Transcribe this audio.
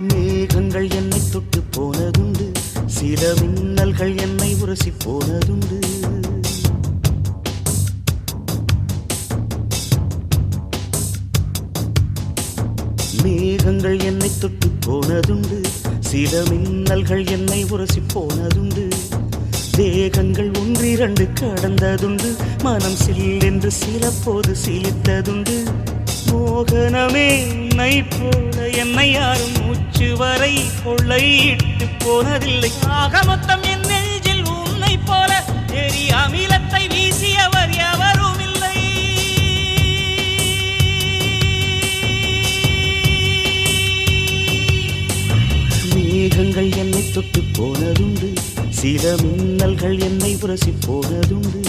மேகங்கள் என்னை தொட்டு போனதுண்டு, சில மின்னல்கள் என்னை உரசி போனதுண்டு. மேகங்கள் என்னை தொட்டு போனதுண்டு, சில மின்னல்கள் என்னை உரசி போனதுண்டு. தேகங்கள் ஒன்றிரண்டு கடந்ததுண்டு, மனம் சில்லென்று சில போது சிலித்ததுண்டு. மோகனமே உன்னை போல என்னை யாரும் மூச்சு வரை கொள்ளையிட்டு போனதில்லை. ஆக மொத்தம் என் நெஞ்சில் உன்னை போல எரி அமிலத்தை வீசியவர் எவரும் இல்லை. மேகங்கள் என்னை தொட்டு போனதுண்டு, சில மின்னல்கள் என்னை உரசி போனதுண்டு.